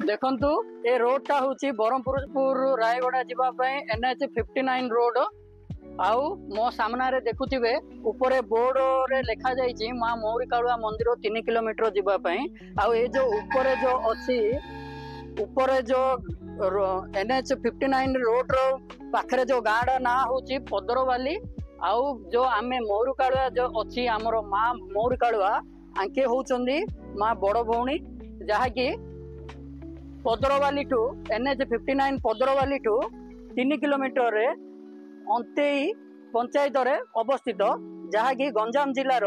देखंतु ए रोड टा होची बरहमपुर रायगड़ा जीवा पई NH 59 रोड। आउ मो सामना रे देखुथिबे ऊपर बोर्ड रे लिखा जाईची मां मौरी कालुआ मंदिर 3 किलोमीटर जीवा पई। आउ ए जो ऊपर जो अछि ऊपर जो NH 59 रोड रो पाखरे जो गाँडा ना होची पदरवाली। आउ जो आमे मौरी कालुआ जो अछि हमरो मां मौरी कालुआ आंके होचंदी मां बड़ भौणी, जहा कि पदरवाली टू NH 59 पदरवाली टू 3 किलोमीटर रे अंतेई पंचायत रे अवस्थित, जहा कि गंजाम जिल्लार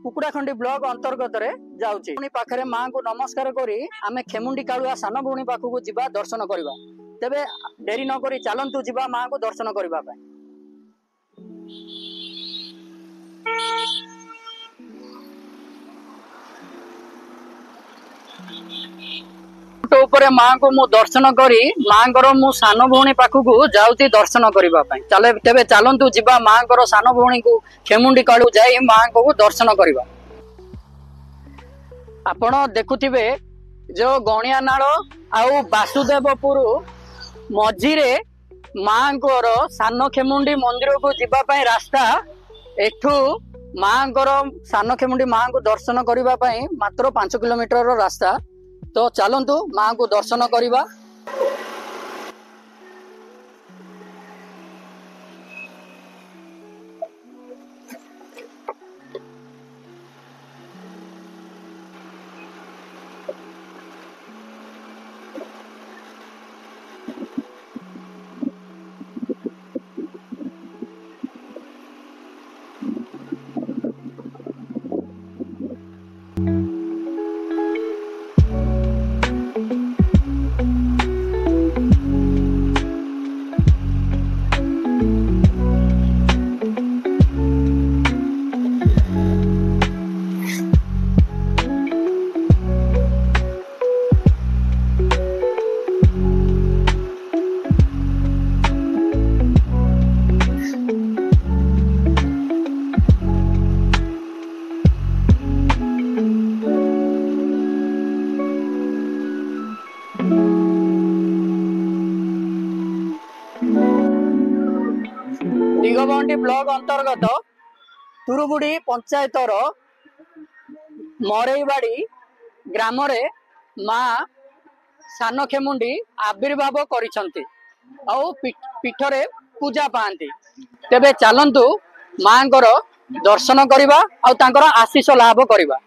कुकुड़ाखंडी ब्लॉक अंतर्गत रे जाउची। पाखरे मां को नमस्कार करी आमे खेमुंडी कालुआ सान भौणी पाखु जिबा दर्शन करबा। तेबे देरी न करी चलंतु जिबा मां को दर्शन करबा पय। ऊपर मां को मु दर्शन करी मांकर मु सान भौणी पाखु जाउती दर्शन करबा पय। चले तेबे चलंतु जिबा मांकर सान भौणी को खेमुंडी कालु जाई मां को दर्शन करबा। आपण देखुथिबे जो गणिया नाळ आउ वासुदेवपुर मझिरे मांकर सान खेमुंडी मंदिर को जिबा पय रास्ता। एठू मांकर सान खेमुंडी मां को दर्शन करबा पय मात्र 5 किलोमीटर रो रास्ता। तो चलंतु मां को दर्शन करबा। दिगबंडी ब्लॉक अंतर्गत तुरुबुड़ी पंचायतर मरेईबाड़ी ग्राम रे मां सान खेमुंडी आविर्भाव करिसंती आउ पीठरे पूजा पाती। तेबे चलंतु मांकर दर्शन करबा आउ तांकर आशीष लाभ करबा।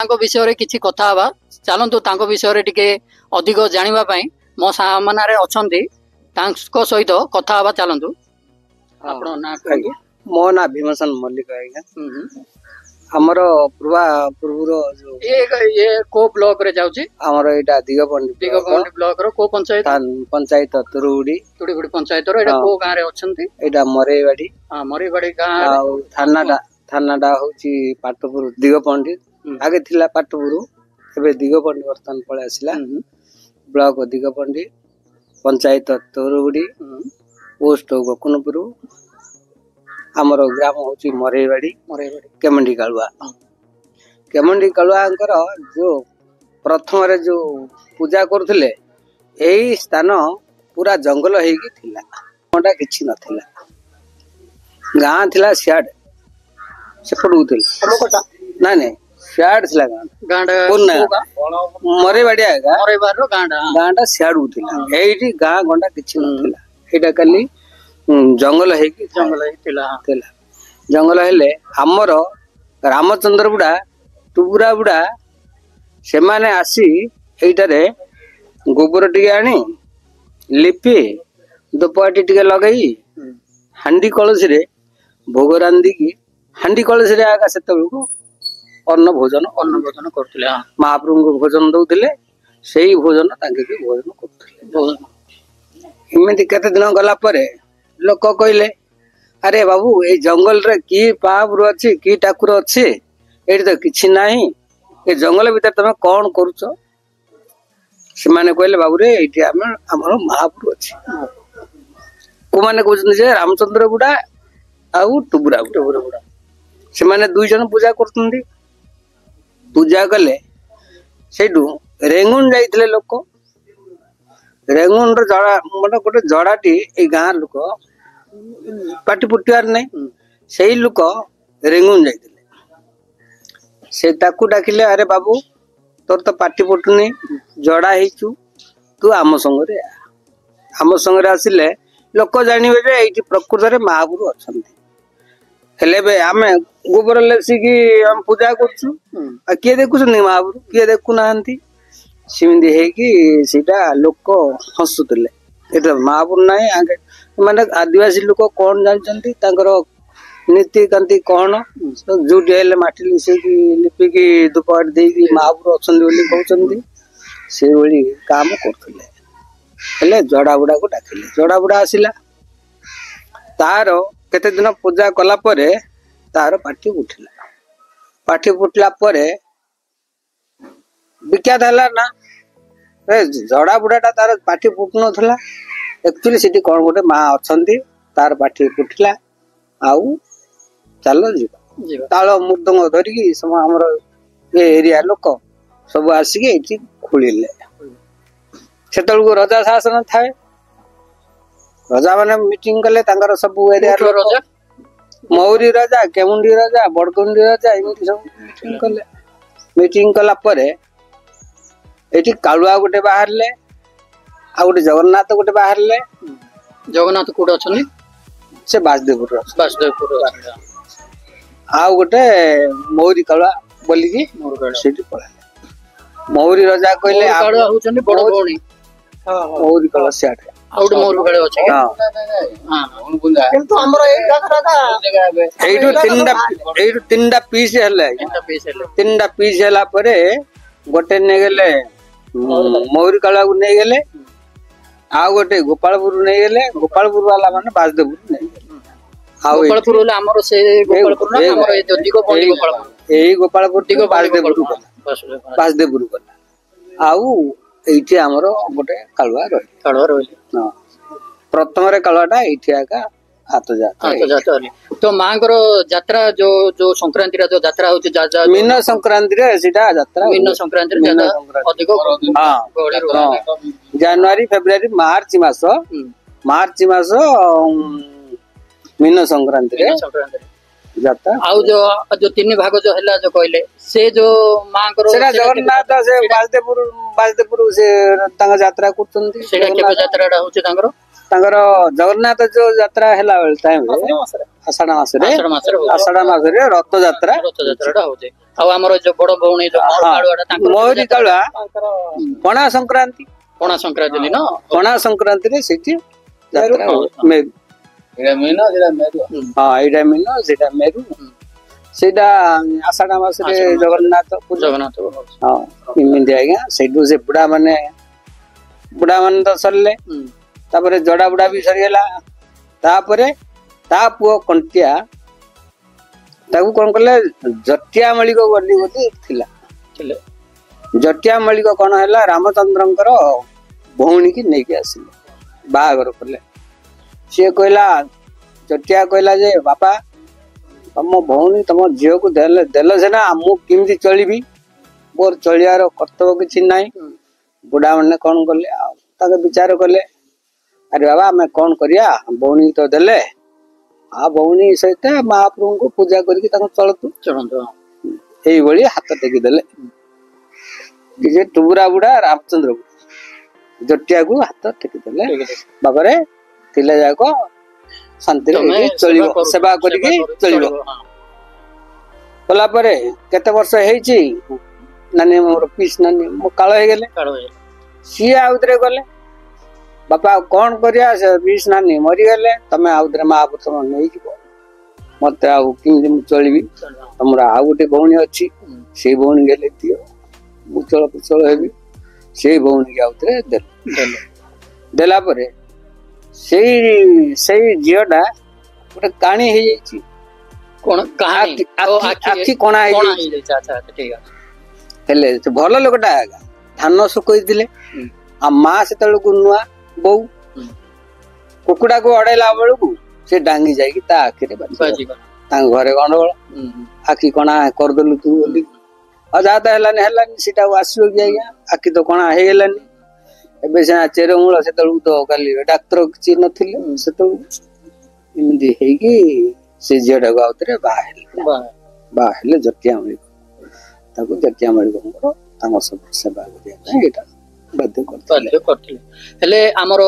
ତାଙ୍କ ବିଷୟରେ କିଛି କଥା ହେବା। ଚାଲନ୍ତୁ ତାଙ୍କ ବିଷୟରେ ଟିକେ ଅଧିକ ଜାଣିବା ପାଇଁ ମୋ ସାମ୍ନାରେ ଅଛନ୍ତି, ତାଙ୍କ ସହିତ କଥା ହେବା। ଚାଲନ୍ତୁ, ଆପଣ ନାଁ କୁହନ୍ତୁ। ମୋ ନାଁ ଭୀମସେନ ମଲ୍ଲିକ ଆଜ୍ଞା। ଆମର ପୂର୍ବରୁ ଇଏ କୋ ବ୍ଲକ ରେ ଯାଉଛି? ଆମର ଏଇଟା ଦିଗପଣ୍ଡି ବ୍ଲକ ର କୋ ପଞ୍ଚାୟତ? ପଞ୍ଚାୟତ ତୁରୁଗୁଡି ପଞ୍ଚାୟତର। ଏଇଟା କୋଉ ଗାଁ ରେ ଅଛନ୍ତି? ଏଇଟା ମରେଇବାଡି। ମରେଇବାଡି ଗାଁ। ଆଉ ଥାନାଟା ହଉଛି ପାଟପୁର ଦିଗପଣ୍ଡି। ଆଗେ ଥିଲା ପାଟପୁର, ଏବେ ଦିଗପଣ୍ଡି ବର୍ତ୍ତମାନ ପଳେଇ ଆସିଲା। Block Digapahandi, panchayat Turugudi, post Gokunpur. ଆମର ଗ୍ରାମ ହଉଛି ମରେଇବାଡି, କେମଣ୍ଡି କାଳୁଆ। କେମଣ୍ଡି କାଳୁଆଙ୍କର ଯୋଉ ପ୍ରଥମରେ ଯୋଉ ପୂଜା କରୁଥିଲେ, ଏଇ ସ୍ଥାନ ପୁରା ଜଙ୍ଗଲ ହେଇକି ଥିଲା, କିଛି ନଥିଲା। ଗାଁ ଥିଲା ସିଆଡେ, ସେପଟକୁ ଥିଲା। ନାଇଁ ସିଆଡେ ଥିଲା ମରେଇବାଡି ଗାଁଟା ସିଆଡକୁ ଥିଲା। ଏଇଠି ଗାଁ ଗଣ୍ଡା କିଛି ନଥିଲା। ଏଇଟା ଖାଲି ଜଙ୍ଗଲ ହେଇକି ଥିଲା। ଜଙ୍ଗଲ ହେଲେ ଆମର ରାମଚନ୍ଦ୍ର ବୁଢା, ଟୁବୁରା ବୁଢା ସେମାନେ ଆସି ଏଇଟାରେ ଗୋବର ଟିକେ ଆଣି ଲିପି ଧୂପକାଠି ଟିକେ ଲଗେଇ ହାଣ୍ଡି କଳସିରେ ଭୋଗ ରାନ୍ଧିକି, ହାଣ୍ଡି କଳସିରେ ଆଗ ସେତେବେଳକୁ ଅନ୍ନ ଭୋଜନ କରୁଥିଲେ। ମହାପ୍ରଭୁଙ୍କୁ ଭୋଜନ ଦଉଥିଲେ, ସେଇ ଭୋଜନ ତାଙ୍କେ ବି ଭୋଜନ କରୁଥିଲେ। ଏମିତି କେତେ ଦିନ ଗଲା ପରେ ଲୋକ କହିଲେ, ଆରେ ବାବୁ, ଏଇ ଜଙ୍ଗଲରେ କି ପାହାପୁର ଅଛି, କି ଠାକୁର ଅଛି? ଏଇଠି ତ କିଛି ନାହିଁ। ଏ ଜଙ୍ଗଲ ଭିତରେ ତମେ କଣ କରୁଛ? ସେମାନେ କହିଲେ, ବାବୁରେ, ଏଇଠି ଆମର ମହାପୁର ଅଛି। କୋଉମାନେ କହୁଛନ୍ତି ଯେ ରାମଚନ୍ଦ୍ର ବୁଢା ଆଉ ଟୁବୁରା ବୁଢା, ସେମାନେ ଦୁଇ ଜଣ ପୂଜା କରୁଛନ୍ତି। ପୂଜା କଲେ, ସେଇଠୁ ରେଙ୍ଗୁନ ଯାଇଥିଲେ ଲୋକ। ରେଙ୍ଗୁନ ର ଗୋଟେ ଜଡାଟି ଏଇ ଗାଁ ଲୋକ ପାଟି ପୁଟିବାର ନାହିଁ, ସେଇ ଲୋକ ରେଙ୍ଗୁନ ଯାଇଥିଲେ। ସେ ତାକୁ ଡାକିଲେ, ଆରେ ବାବୁ, ତୋର ତ ପାଟି ପୁଟୁନି, ଜଡା ହେଇଛୁ, ତୁ ଆମ ସାଙ୍ଗରେ ଆ। ଆମ ସାଙ୍ଗରେ ଆସିଲେ ଲୋକ ଜାଣିବେ ଯେ ଏଇଠି ପ୍ରକୃତରେ ମହାପୁରୁ ଅଛନ୍ତି। ହେଲେ ଏବେ ଆମେ ଗୋବର ଲେସିକି ଆମେ ପୂଜା କରୁଛୁ, ଆଉ କିଏ ଦେଖୁଛନ୍ତି ମହାପୁରୁ? କିଏ ଦେଖୁନାହାନ୍ତି। ସେମିତି ହେଇକି ସେଇଟା ଲୋକ ହସୁଥିଲେ। ଏଟା ମହାପୁରୁ ନାହିଁ। ମାନେ ଆଦିବାସୀ ଲୋକ କଣ ଜାଣିଛନ୍ତି, ତାଙ୍କର ନୀତିକାନ୍ତି କଣ? ଯୋଉଠି ହେଲେ ମାଟି ମିଶେଇକି ଲିପିକି ଧୂପକାଠି ଦେଇକି ମହାପୁରୁ ଅଛନ୍ତି ବୋଲି କହୁଛନ୍ତି। ସେଇଭଳି କାମ କରୁଥିଲେ। ହେଲେ ଜଡା ବୁଢାକୁ ଡାକିଲେ, ଜଡା ବୁଢା ଆସିଲା। ତାର କେତେ ଦିନ ପୂଜା କଲା ପରେ ତାର ପାଟି ଉଠିଲା। ପାଟି ଫୁଟିଲା ପରେ ବିଖ୍ୟାତ ହେଲା ନା, ଜଡା ବୁଢାଟା ତାର ପାଟି ଫୁଟୁ ନଥିଲା। ଆକ୍ଚୁଆଲି ସେଠି କଣ ଗୋଟେ ମା ଅଛନ୍ତି, ତାର ପାଟି ଫୁଟିଲା। ଆଉ ଚାଲ ଯିବା। ତାଳ ମୃଦଙ୍ଗ ଧରିକି ଆମର ଏ ଏରିଆ ଲୋକ ସବୁ ଆସିକି ଏଠି ଖୋଳିଲେ। ସେତେବେଳକୁ ରଜା ଶାସନ ଥାଏ। ରଜା ମାନେ ମିଟିଂ କଲେ, ତାଙ୍କର ସବୁ ଏରିଆ ମହୁରୀ ରାଜା, କେମୁଣ୍ଡି ରାଜା, ବଡକୁଣ୍ଡି ରାଜା, ଏମିତି ସବୁ ମିଟିଂ କଲେ। ମିଟିଂ କଲା ପରେ ଏଠି କାଳୁଆ ଗୋଟେ ବାହାରିଲେ, ଆଉ ଗୋଟେ ଜଗନ୍ନାଥ ଗୋଟେ ବାହାରିଲେ। ଜଗନ୍ନାଥ କୋଉଠି ଅଛନ୍ତି? ସେ ବାସୁଦେବପୁର। ଆଉ ଗୋଟେ ମହୁରୀ କାଳୁଆ ବୋଲିକି ସେଇଠି ପଳେଇଲେ। ମହୁରୀ ରଜା କହିଲେ, ହଉଛନ୍ତି ବଡ ଭଉଣୀ। ମହୁରୀ କାଳୁଆ ସିଆଡେ। ଆଉ ଗୋଟେ ମହୁରୀ କାଳୁଆ ଅଛି। କିନ୍ତୁ ଆମର ଏଇଠୁ ତିନିଟା ପିସ୍ ହେଲେ। ତିନିଟା ପିସ୍ ହେଲା ପରେ ଗୋଟେ ନେଇଗଲେ ମହୁରୀ କାଳୁଆକୁ ନେଇଗଲେ, ଆଉ ଗୋଟେ ଗୋପାଳପୁର ନେଇଗଲେ। ଗୋପାଳପୁର ବାଲା ମାନେ ବାସୁଦେବପୁର ନେଇଗଲେ। ଆଉ ଏଇ ଗୋପାଳପୁର ବାସୁଦେବପୁର ଗଲା। ଆଉ ଏଇଠି ଆମର ଗୋଟେ କାଳୁଆ ରହିଲେ। ପ୍ରଥମରେ କାଳୁଆଟା ଏଇଠି ଆକା ହାତ ଯାତ୍ରା। ତ ମାଙ୍କର ଯାତ୍ରା ଯୋଉ ସଂକ୍ରାନ୍ତିରେ ଯୋଉ ଯାତ୍ରା ହଉଛି, ମୀନ ସଂକ୍ରାନ୍ତିରେ ସେଇଟା ଯାତ୍ରା। ମୀନ ସଂକ୍ରାନ୍ତିରେ ଅଧିକ ଜାନୁଆରୀ, ଫେବୃଆରୀ, ମାର୍ଚ୍ଚ ମାସ ମୀନ ସଂକ୍ରାନ୍ତିରେ ଯାତ୍ରା। ଆଉ ଯୋଉ ତିନି ଭାଗ ଯୋଉ ହେଲା ଯୋଉ କହିଲେ, ସେ ଯୋଉ ମାଙ୍କର ଜଗନ୍ନାଥ, ସେ ବାସୁଦେବପୁର ସେ ତାଙ୍କ ଯାତ୍ରା କରୁଛନ୍ତି। ସେଇଟା କେବେ ଯାତ୍ରାଟା ହଉଛି ତାଙ୍କର? ଜଗନ୍ନାଥ ଯୋଉ ଯାତ୍ରା ହେଲା ବେଳେ ଟାଇମରେ ଆଷାଢ ମାସରେ ରଥଯାତ୍ରା ହଉଛି। ଆଉ ଆମର ଯୋଉ ବଡ ଭଉଣୀ ଯୋଉ କାଳୁଆଟା ତାଙ୍କର ମହୁରୀ କାଳୁଆ ପଣା ସଂକ୍ରାନ୍ତି ପଣା ସଂକ୍ରାନ୍ତି ଦିନ ପଣା ସଂକ୍ରାନ୍ତିରେ ସେଠି ଯାତ୍ରା ହୁଏ। ମେରୁ ହଁ ଏଇଟା ମିନ ସେଇଟା ମେରୁ ସେଇଟା ଆଷାଢ ମାସରେ ଜଗନ୍ନାଥ ପୂଜା ହଁ ଏମିତି ଆଜ୍ଞା। ସେଇଠୁ ସେ ବୁଢା ମାନେ ତ ସରିଲେ ତାପରେ ଜଡା ବୁଡା ବି ସରିଗଲା। ତାପରେ ତା ପୁଅ କଣ୍ଟିଆ ତାକୁ କଣ କଲେ ଜଟିଆ ମଳିକ ବୋଲି ଥିଲା। ଜଟିଆ ମଳିକ କଣ ହେଲା ରାମଚନ୍ଦ୍ରଙ୍କର ଭଉଣୀ କି ନେଇକି ଆସିଲେ ବାହାଘର କଲେ। ସିଏ କହିଲା ଜଟିଆ କହିଲା ଯେ ବାପା ତମ ଭଉଣୀ ତମ ଝିଅକୁ ଦେଲ ସିନା ମୁଁ କେମିତି ଚଳିବି ମୋର ଚଳିବାର କର୍ତ୍ତବ୍ୟ କିଛି ନାହିଁ। ବୁଢା ମାନେ କଣ କଲେ ଆଉ ତାଙ୍କ ବିଚାର କଲେ ଆରେ ବାବା ଆମେ କଣ କରିବା ଭଉଣୀ ତ ଦେଲେ ଆଉ ଭଉଣୀ ସହିତ ମହାପ୍ରଭୁଙ୍କୁ ପୂଜା କରିକି ତାଙ୍କୁ ଚଳନ୍ତୁ ଏଇଭଳି ହାତ ଟେକି ଦେଲେ। ଯେ ଟୁବୁରା ବୁଢା ରାମଚନ୍ଦ୍ର ଜଟିଆକୁ ହାତ ଟେକି ଦେଲେ ବାବାରେ ଥିଲେ ଯାକ ଶାନ୍ତିରେ ଚଳିବ ସେବା କରିକି ଚଳିବ। କଲା ପରେ କେତେ ବର୍ଷ ହେଇଛି ନାନୀ ମୋର ପିସ୍ ନାନୀ ମୋ କାଳ ହେଇଗଲେ ସିଏ ଆଉଥରେ ଗଲେ ବାପା ଆଉ କଣ କରିବା ସେ ପିସ୍ ନାନୀ ମରିଗଲେ ତମେ ଆଉଥରେ ମହାପୁରୁଷ ନେଇଯିବ ମତେ ଆଉ କେମିତି ମୁଁ ଚଳିବି ତମର ଆଉ ଗୋଟେ ଭଉଣୀ ଅଛି ସେଇ ଭଉଣୀ ଗଲେ ଦିଅ ମୁଁ ଚଳ ପୁଚଳ ହେବି। ସେଇ ଭଉଣୀ କି ଆଉଥରେ ଦେଲା ପରେ ସେଇ ଝିଅ ଟା ଗୋଟେ କାଣି ହେଇଯାଇଛି କଣ ଆଖି କଣା ହେଇଯାଇଛି। ହେଲେ ସେ ଭଲ ଲୋକଟା ଧାନ ଶୁଖେଇଥିଲେ ଆଉ ମା ସେତେବେଳକୁ ନୂଆ ବୋଉ କୁକୁଡାକୁ ଅଡେଇଲା ବେଳକୁ ସେ ଡାଙ୍ଗି ଯାଇକି ତା ଆଖିରେ ତାଙ୍କ ଘରେ ଗଣ୍ଡଗୋଳ ଆଖି କଣା କରିଦେଲୁ ତୁ ବୋଲି ଆଉ ଯାହା ତ ହେଲାନି ସେଟାକୁ ଆସିବ କି ଆଜ୍ଞା ଆଖି ତ କଣା ହେଇଗଲାନି। ଏବେ ସିନା ଚେରମୂଳ ସେତେବେଳକୁ ତ କାଲି ଡାକ୍ତର କିଛି ନଥିଲେ ସେତେବେଳକୁ ଏମିତି ହେଇକି ସେ ଝିଅଟାକୁ ଆଉଥରେ ବାହା ହେଲେ ଜଟିଆ ମଳିକ ତାକୁ ଜଟିଆ ମଳିକଙ୍କର ତାଙ୍କ ସବୁ ସେବା କରିବା ପାଇଁ ଏଇଟା ବାଧ୍ୟ କରିଥିଲେ। ହେଲେ ଆମର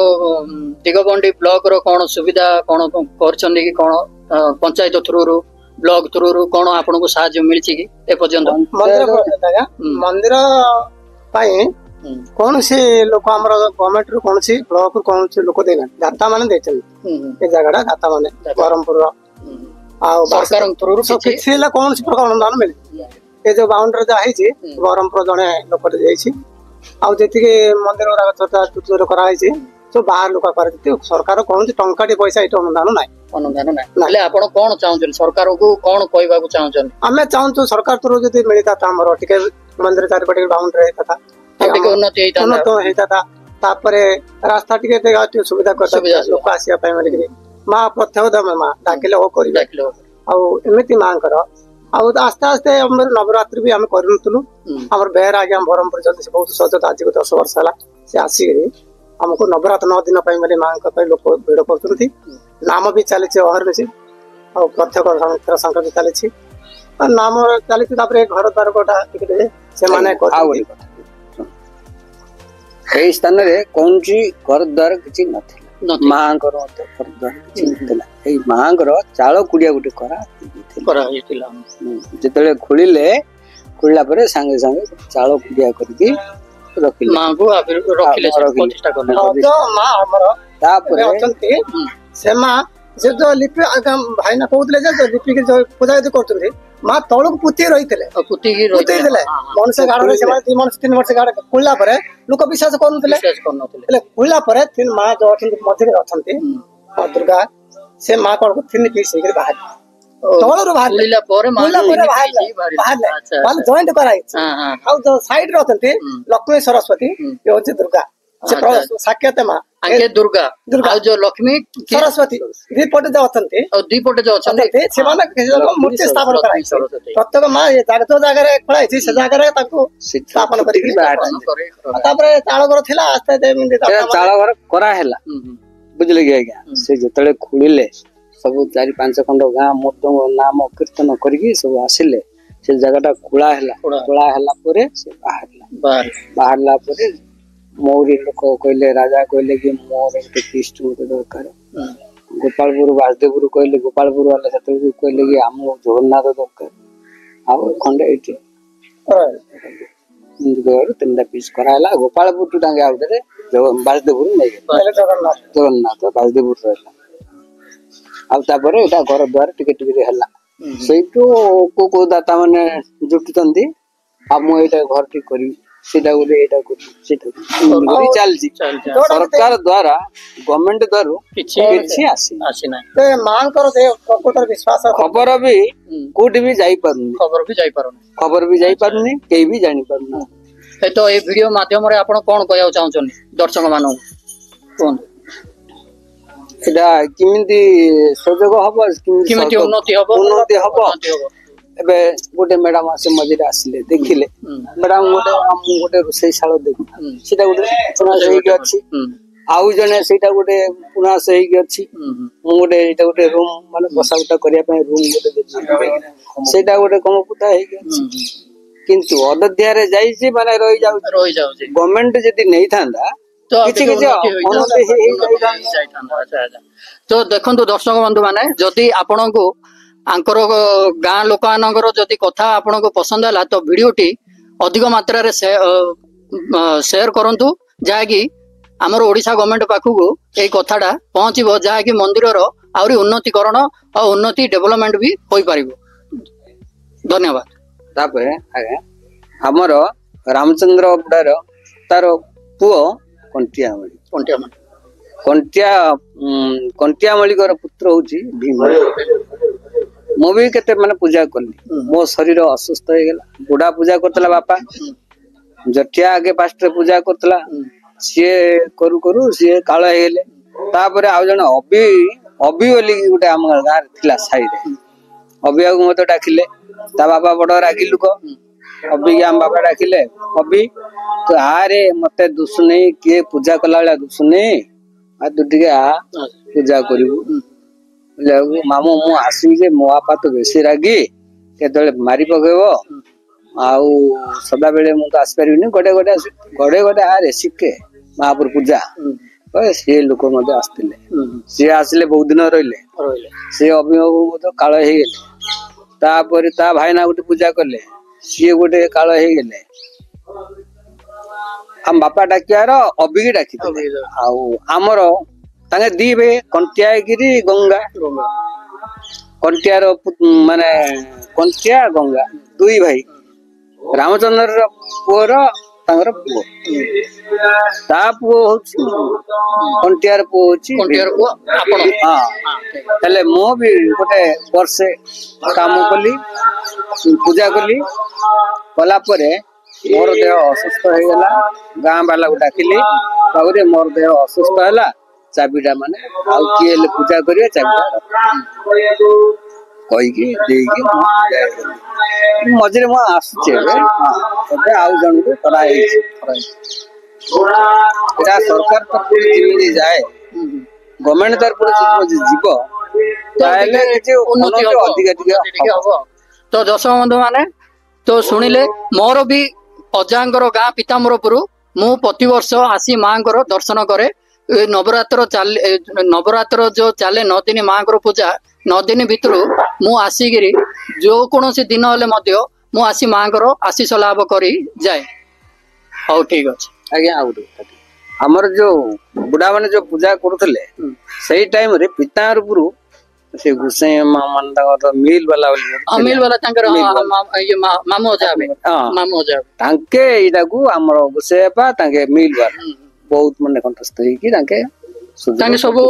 ଦିଗପହଣ୍ଡି ବ୍ଲକ ର କଣ ସୁବିଧା କଣ କରିଛନ୍ତି କି କଣ ପଞ୍ଚାୟତ ଥ୍ରୁରୁ ବ୍ଲକ ଥ୍ରୁରୁ କଣ ଆପଣଙ୍କୁ ସାହାଯ୍ୟ ମିଳିଛି କି ଏପର୍ଯ୍ୟନ୍ତ? ମନ୍ଦିର ପାଇଁ କୌଣସି ଲୋକ ଆମର ଗଭର୍ଣ୍ଣମେଣ୍ଟ ରୁ କୌଣସି ବ୍ଲକ ରୁ କୌଣସି ଲୋକ ଦେଇନାହାନ୍ତି ଦାତା ମାନେ ଦେଇଛନ୍ତି ଏ ଜାଗାଟା ଦାତା ମାନେ ବ୍ରହ୍ମପୁର ଆଉ କିଛି ହେଲେ କୌଣସି ପ୍ରକାର ଅନୁଦାନ ମିଳିଛି। ଏ ଯୋଉ ବାଉଣ୍ଡରୀ ଯାହା ହେଇଛି ବ୍ରହ୍ମପୁର ଜଣେ ଲୋକଟେ ଯାଇଛି ଆଉ ଯେତିକି ମନ୍ଦିର କରାହେଇଛି ସବୁ ବାହାର ଲୋକ କରାଯାଇଛି ସରକାର କୌଣସି ଟଙ୍କାଟି ପଇସା ଏଠି ଅନୁଦାନ ନାହିଁ। ହେଲେ ଆପଣ କଣ ଚାହୁଁଛନ୍ତି ସରକାରକୁ କଣ କହିବାକୁ ଚାହୁଁଛନ୍ତି? ଆମେ ଚାହୁଁଛୁ ସରକାର ତରଫରୁ ଯଦି ମିଳିଥାନ୍ତା ଆମର ଟିକେ ମନ୍ଦିର ଚାରିପଟେ ବାଉଣ୍ଡରୀ ହେଇଥାନ୍ତା ଉନ୍ନତି ହେଇଥାନ୍ତା ତାପରେ ରାସ୍ତା ଟିକେ ସୁବିଧା କରିଥାନ୍ତା ଲୋକ ଆସିବା ପାଇଁ ବୋଲିକିରି ମା ପ୍ରତ୍ୟେକ ଦମେ ମା ଡାକିଲେ ଓ କରିବେ ଆଉ ଏମିତି ମାଙ୍କର ଆଉ ଆସ୍ତେ ଆସ୍ତେ ଆମର ନବରାତ୍ରି ବି ଆମେ କରିନଥିଲୁ ଆମର ବେହେରା ଆଜ୍ଞା ବ୍ରହ୍ମପୁର ଜଲ୍ଦି ସେ ବହୁତ ସଚେତ ଆଜିକୁ 10 ବର୍ଷ ହେଲା ସେ ଆସିକିରି ଆମକୁ ନବରାତ୍ର 9 ଦିନ ପାଇଁ ବୋଲି ମାଙ୍କ ପାଇଁ ଲୋକ ଭିଡ କରୁଛନ୍ତି। ନାମ ବି ଚାଲିଛି ଅହର୍ନିଶି ଆଉ ପ୍ରତ୍ୟେକ ସଂକ୍ରାନ୍ତି ଚାଲିଛି ନାମ ଚାଲିଛି ତାପରେ ଘର ଦ୍ୱାର କୋଟା ଟିକେ ସେମାନେ ଏଇ ସ୍ଥାନରେ କୌଣସି ଘର ଦ୍ୱାର କିଛି ନଥିଲା ମାଙ୍କର ଘର ଦ୍ୱାର କିଛି ନଥିଲା। ଏଇ ମାଙ୍କର ଚାଳ କୁଡିଆ ଗୋଟେ କରାହେଇଥିଲା ଯେତେବେଳେ ଖୋଳିଲା ପରେ ସାଙ୍ଗେ ସାଙ୍ଗେ ଚାଳ କୁଡିଆ କରିକି ରଖିଲେ ତାପରେ ଅଛନ୍ତି ସେ ମା ସେ ଯୋଉ ଲିପି ଭାଇନା କହୁଥିଲେ ଯେ ଲିପିକି ଯୋଉ ପୂଜା କରୁଛନ୍ତି ମା ତଳକୁ ପୁତି ରହିଥିଲେ ମଣିଷ ଗାଡରେ ସେମାନେ 2 ମଣିଷ 3 ବର୍ଷ ଗାଡ ଖୋଳିଲା ପରେ ଲୋକ ବିଶ୍ୱାସ କରୁନଥିଲେ ହେଲେ ଖୋଳିଲା ପରେ ମା ଯୋଉ ଅଛନ୍ତି ମଝିରେ ଅଛନ୍ତି ଦୁର୍ଗା ସେ ମା କଣ ତିନି ପିସ୍ ହେଇକି ବାହାରିଲେ ତଳରୁ ବାହାରିଲେ ଜଏଣ୍ଟ କରାହେଇଛି ଆଉ ଯୋଉ ସାଇଡ ରେ ଅଛନ୍ତି ଲକ୍ଷ୍ମୀ ସରସ୍ୱତୀ ଇଏ ହଉଛି ଦୁର୍ଗା ସେ ସାକ୍ଷାତ ମା ଦୁର୍ଗା ଆଉ ଯୋଉ ଲକ୍ଷ୍ମୀ ସରସ୍ୱତୀ ଦିପଟେ ଯୋଉ ଅଛନ୍ତି ସେମାନେ ମୂର୍ତ୍ତି ସ୍ଥାପନ କରାଯାଇଛି ପ୍ରତ୍ୟେକ ମା ଯୋଉ ଜାଗାରେ ଖୋଳା ହେଇଛି ସେ ଜାଗାରେ ତାକୁ ସ୍ଥାପନ କରିକି ତାପରେ ଚାଳ ଘର ଥିଲା ଆସ୍ତେ ଚାଳ ଘର କରାହେଲା ବୁଝିଲେ କି ଆଜ୍ଞା। ସେ ଯେତେବେଳେ ଖୋଳିଲେ ସବୁ 4-5 ଖଣ୍ଡ ଗାଁ ମର୍ଦ୍ଦଙ୍ଗ ନାମ କୀର୍ତ୍ତନ କରିକି ସବୁ ଆସିଲେ ସେ ଜାଗାଟା ଖୋଳା ହେଲା ପରେ ସେ ବାହାରିଲା ପରେ ମୌରୀ ଲୋକ କହିଲେ ରାଜା କହିଲେ କି ମୋର ଗୋଟେ ଫିଷ୍ଟ ଗୋଟେ ଦରକାର ଗୋପାଳପୁର ବାସଦେବପୁର କହିଲେ ଗୋପାଳପୁର ବାଲା ସେତେବେଳକୁ କହିଲେ କି ଆମକୁ ଜଗନ୍ନାଥ ଦରକାର ଆଉ ଖଣ୍ଡେ ଏଇଠି ତିନିଟା ପିସ୍ କରାହେଲା। ଗୋପାଳପୁର ତାଙ୍କେ ଆଉ ଥରେ ବାସୁଦେବପୁର ନେଇଗଲେ। ଜଗନ୍ନାଥ ବାସୁଦେବପୁର ରହିଲା। ଆଉ ତାପରେ ଏଇଟା ଘର ଦ୍ୱାର ଟିକେ ଟିକେ ହେଲା। ସେଇଠୁ କୋଉ କୋଉ ଦାତା ମାନେ ଜୁଟୁଛନ୍ତି ଆଉ ମୁଁ ଏଇଟା ଘର ଠିକ କରିବି, ସେଇଟା ଗୋଟେ ଏଇଟା କରିବି, ସେଇଟା ଚାଲିଛି। ସରକାର ଦ୍ଵାରା ଗଭର୍ଣ୍ଣମେଣ୍ଟ ଦ୍ଵାରା କିଛି ଆସିନାହିଁ। ମାଙ୍କର ପ୍ରକୃତରେ ବିଶ୍ୱାସ ଖବର ବି କୋଉଠି ବି ଯାଇପାରୁନି, ଖବର ବି ଯାଇପାରୁନି, କେହି ବି ଜାଣିପାରୁନି। ତ ଏଇ ଭିଡିଓ ମାଧ୍ୟମରେ ଆପଣ କଣ କହିବାକୁ ଚାହୁଁଛନ୍ତି ଦର୍ଶକ ମାନଙ୍କୁ କୁହନ୍ତୁ? ଏଇଟା କେମିତି ସୁଯୋଗ ହବ, କେମିତି ଉନ୍ନତି ହବ? ଏବେ ଗୋଟେ ମ୍ୟାଡାମ ଆସି ମଝିରେ ଆସିଲେ, ଦେଖିଲେ ମ୍ୟାଡାମ ଗୋଟେ ରୋଷେଇ ଶାଳ ଦେଖୁ, ସେଇଟା ଗୋଟେ ପୁନାସ ହେଇକି ଅଛି। ଆଉ ଜଣେ ସେଇଟା ଗୋଟେ ପୁନାସ ହେଇକି ଅଛି। ମୁଁ ଗୋଟେ ଏଇଟା ଗୋଟେ ରୁମ ମାନେ ବସା ଉଠା କରିବା ପାଇଁ ରୁମ ଗୋଟେ ଦେବି, ସେଇଟା ଗୋଟେ କମପୁତା ହେଇକି ଅଛି। କିନ୍ତୁ ଅଯୋଧ୍ୟାରେ ଯାଇଛି ମାନେ ରହିଯାଉଛି। ଗଭର୍ଣ୍ଣମେଣ୍ଟ ଯଦି ନେଇଥାନ୍ତା କିଛି କିଛି ଉନ୍ନତି ହେଇଯାଇଥାନ୍ତା। ତ ଦେଖନ୍ତୁ ଦର୍ଶକ ବନ୍ଧୁ ମାନେ, ଯଦି ଆପଣଙ୍କୁ ଆଙ୍କର ଗାଁ ଲୋକମାନଙ୍କର ଯଦି କଥା ଆପଣଙ୍କୁ ପସନ୍ଦ ହେଲା ତ ଭିଡିଓଟି ଅଧିକ ମାତ୍ରାରେ ସେୟାର କରନ୍ତୁ, ଯାହାକି ଆମର ଓଡିଶା ଗଭର୍ଣ୍ଣମେଣ୍ଟ ପାଖକୁ ଏଇ କଥାଟା ପହଞ୍ଚିବ, ଯାହାକି ମନ୍ଦିରର ଆହୁରି ଉନ୍ନତିକରଣ ଆଉ ଉନ୍ନତି ଡେଭଲପମେଣ୍ଟ ବି ହୋଇପାରିବ। ଧନ୍ୟବାଦ। ତାପରେ ଆଜ୍ଞା ଆମର ରାମଚନ୍ଦ୍ର ବୁଡାର ତାର ପୁଅ କଣ୍ଟିଆମଳିଙ୍କର ପୁତ୍ର ହଉଛି ଭୀମ। ମୁଁ ବି କେତେ ମାନେ ପୂଜା କଲି, ମୋ ଶରୀର ଅସୁସ୍ଥ ହେଇଗଲା। ବୁଢା ପୂଜା କରୁଥିଲା ବାପା, ଜଟିଆ ଆଗେ ପାଷ୍ଟରେ ପୂଜା କରୁଥିଲା, ସିଏ କରୁ କରୁ ସିଏ କାଳ ହେଇଗଲେ। ତାପରେ ଆଉ ଜଣେ ଅବି ବୋଲି ଗୋଟେ ଆମ ଗାଁରେ ଥିଲା ସାହିରେ, ଅବିବାକୁ ମତେ ଡାକିଲେ। ତା ବାପା ବଡ ରାଗି ଲୋକ, ଅବିକି ଆମ ବାପା ଡାକିଲେ, ଅବି ତୁ ଆରେ ମତେ ଦୁଶୁନି, କିଏ ପୂଜା କଲା ଭଳିଆ ଦୁଶୁନି, ଆଉ ତୁ ଟିକେ ଆ ପୂଜା କରିବୁ। ମାମୁଁ ମୁଁ ଆସିବି ଯେ ମୋ ବାପା ତ ବେଶୀ ରାଗି, କେତେବେଳେ ମାରି ପକେଇବ, ଆଉ ସଦାବେଳେ ମୁଁ ତ ଆସିପାରିବିନି, ଗଡେ ଆରେ ଶିଖେ ମହାପୁର ପୂଜା। ସିଏ ଲୋକ ମଧ୍ୟ ଆସିଥିଲେ, ସିଏ ଆସିଲେ ବହୁତ ଦିନ ରହିଲେ। ସିଏ ଅଭିଭାବକ ମଧ୍ୟ କାଳ ହେଇଗଲେ। ତାପରେ ତା ଭାଇନା ଗୋଟେ ପୂଜା କଲେ, ସିଏ ଗୋଟେ କାଳ ହେଇଗଲେ। ଆମ ବାପା ଡାକିବାର ଅବିକି ଡାକିଥିଲେ। ଆଉ ଆମର ତାଙ୍କେ ଦି ଭାଇ କଣ୍ଟିଆଗିରି ଗଙ୍ଗା, କଣ୍ଟିଆର ମାନେ କଣ୍ଟିଆ ଗଙ୍ଗା ଦୁଇ ଭାଇ। ରାମଚନ୍ଦ୍ରର ପୁଅର ତାଙ୍କର ପୁଅ, ତା ପୁଅ ହଉଛି କଣ୍ଟିଆର ପୁଅ ହଉଛି। ହଁ, ହେଲେ ମୁଁ ବି ଗୋଟେ ବର୍ଷେ କାମ କଲି, ପୂଜା କଲି। କଲା ପରେ ମୋର ଦେହ ଅସୁସ୍ଥ ହେଇଗଲା। ଗାଁ ବାଲାକୁ ଡାକିଲି, ତାପରେ ମୋର ଦେହ ଅସୁସ୍ଥ ହେଲା, ଚାବିଟା ମାନେ ଆଉ କିଏ ହେଲେ ପୂଜା କରିବେ, ଚାବିଟା କହିକି ଦେଇକି ମଝିରେ ମୁଁ ଆସୁଛି। ଏବେ ଆଉ ଜଣଙ୍କୁ କରାହେଇଛି। ଏଟା ସରକାର ତରଫରୁ ଯେମିତି ଯାଏ, ଗଭର୍ଣ୍ଣମେଣ୍ଟ ତରଫରୁ ଯିବ, ତାହେଲେ କିଛି ଉନ୍ନତି ଅଧିକା ଟିକେ ହବ। ତ ଦର୍ଶକ ବନ୍ଧୁ ମାନେ ତ ଶୁଣିଲେ, ମୋର ବି ଅଜାଙ୍କର ଗାଁ ପିତାମ୍ବରପୁର, ମୁଁ ପ୍ରତିବର୍ଷ ଆସି ମାଙ୍କର ଦର୍ଶନ କରେ। ନବରାତ୍ର ଯୋଉ ଚାଲେ 9 ଦିନ ମାଙ୍କର ପୂଜା, 9 ଦିନ ଭିତରୁ ମୁଁ ଆସିକିରି ଯୋଉ କୌଣସି ଦିନ ହେଲେ ମଧ୍ୟ ମୁଁ ଆସି ମାଙ୍କର ଆଶୀଷ ଲାଭ କରି ଯାଏ। ହଉ ଠିକ ଅଛି ଆଜ୍ଞା। ଆଉ ଗୋଟେ ଆମର ଯୋଉ ବୁଢା ମାନେ ଯୋଉ ପୂଜା କରୁଥିଲେ, ସେଇ ଟାଇମ ରେ ପିତାମ୍ବରପୁର ସେ ଗୋସାଇଁ ମାନେ ତାଙ୍କର ମିଲ୍ ବାଲା ତାଙ୍କର ମାମୁଁ ଅଜା ହେବେ। ତାଙ୍କେ ଏଇଟାକୁ ଆମର ଗୋସାଇଁ ବାପା ତାଙ୍କେ ମିଲ୍ ବାଲା ବହୁତ ମାନେ କଣ୍ଠସ୍ଥ ହେଇକି ତାଙ୍କେ ସବୁ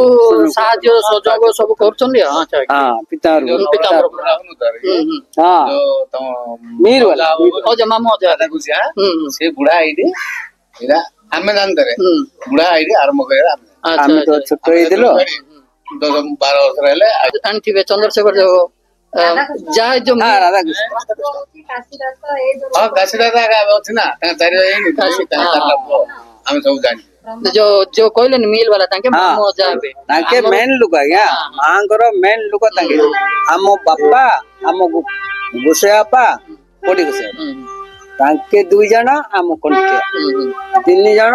ସାହାଯ୍ୟ ସହଯୋଗ ସବୁ କରୁଛନ୍ତି। ସେ ବୁଢା ଏଇଠି ଆମେ ଜାଣିଦେବେ, ବୁଢା ଏଇଠି ଆରମ୍ଭ କରିବା। ଆମେ ତ ଛୋଟ ହେଇଥିଲୁ, 10-12 ବର୍ଷ ହେଲେ ଆଣିଥିବେ ଚନ୍ଦ୍ରଶେଖର ଯୋଉ ଯାହା ଯୋଉ ଅଛି ନା, ଆମେ ସବୁ ଜାଣିଛୁ। ଯୋଉ କହିଲେନି ମିଲ୍ ବାଲା, ତାଙ୍କେ ମାମୁଁ ଅଜା ହେବେ। ତାଙ୍କେ ମେନ୍ ଲୋକ ଆଜ୍ଞା, ମାଙ୍କର ମେନ୍ ଲୋକ ତାଙ୍କେ। ଆମ ବାପା, ଆମ ଗୋସାଇଁ ବାପା, କୋଟି ଗୋସାଇଁ ବାପା, ତାଙ୍କେ 2 ଜଣ, ଆମ କଣ୍ଟିଆ 3 ଜଣ,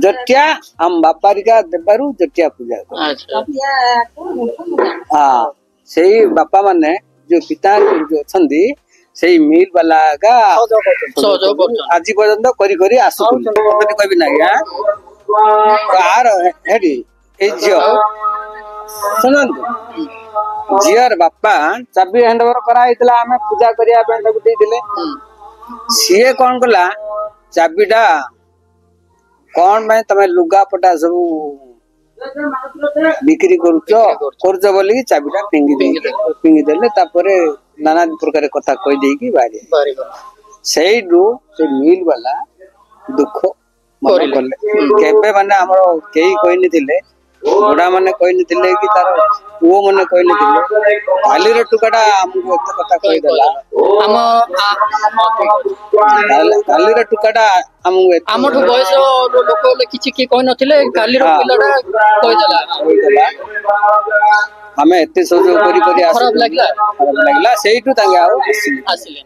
ଜଟିଆ ଆମ ବାପାରିକା ଦେବାରୁ ଜଟିଆ ପୂଜା। ହଁ, ସେଇ ବାପା ମାନେ जो पिता जो छंदी सेही मिल वाला का सहयोग करछन आज पर्यंत करी आसुथुले कतटी कहबि ना या कार हेडी ए जियो सुनंतु जियर बापा चाबी हैंडओवर करा हितला हमें पूजा करिया पे ताकू देइथिले सीए कोन कला चाबीटा कोन में तमे लुगा पटा सब बिक्री करुच बोली चाबीटा पिंगी देले तापरे नाना प्रकार कथा कहि देई की बारी सेइडू से मिल वाला दुख मन करले केबे माने हमरो केही कोइ नथिले बुढ़ा माने कोइ नथिले कि तार पुओ माने कोइ नथिले खाली रे टुकाटा हमको एत कथा कहि देला खाली रे टुकाटा हमको एत हमठु बयस लोक किछि की कहि नथिले खाली रो पिलाटा कहि देला हमें एते सहयोग करी खराब लागला सेइटू तांगे आउ आसिले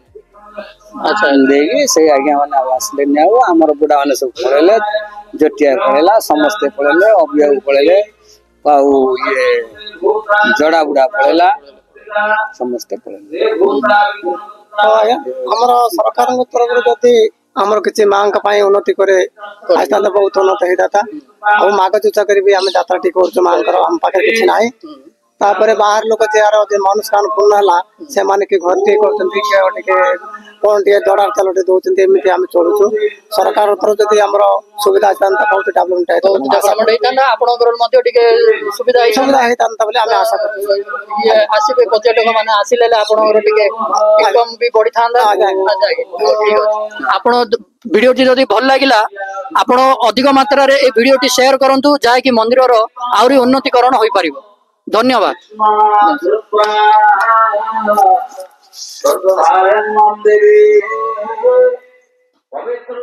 अच्छा देगी से आज्ञा माने आसले ने आउ हमर बुढ़ा माने सब पळेले जटिया पळेला समस्त पळेले अभियोग पळेले आउ ये जड़ा बुढ़ा पळेला समस्त पळेले हमर सरकार तरफ जति हमर किछि मांग पाई उन्नति करे आस्था बहुत उन्नत हेता था आ माग चूचा करी भी हम यात्रा टी करछ मांग कर हम पाखे किछि नाही तापरे बाहर लोक जेआर जे मनस्कान पूर्ण हला से माने के घर टे करतन के कोन टे दड़ार चलटे दोचन एमिति हम चलुछु सरकार तरफ जति हमर सुविधा आछन त बहुत डेवलपमेंट है तो डेवलपमेंट हेता आपनकर मध्ये टिके सुविधा हेतन त बोले हम आशा करछु ये आसीबे पर्यटक माने आसिले आपनकर टिके इनकम भी बढ़ी थांदा आपण वीडियो टी जदी भल लागिला आपण अधिक मात्रा रे ए वीडियो टी शेयर करंतु जाय कि मंदिर रो आउरी उन्नतिकरण होई परिबो धन्यवाद मंदिर पवित्र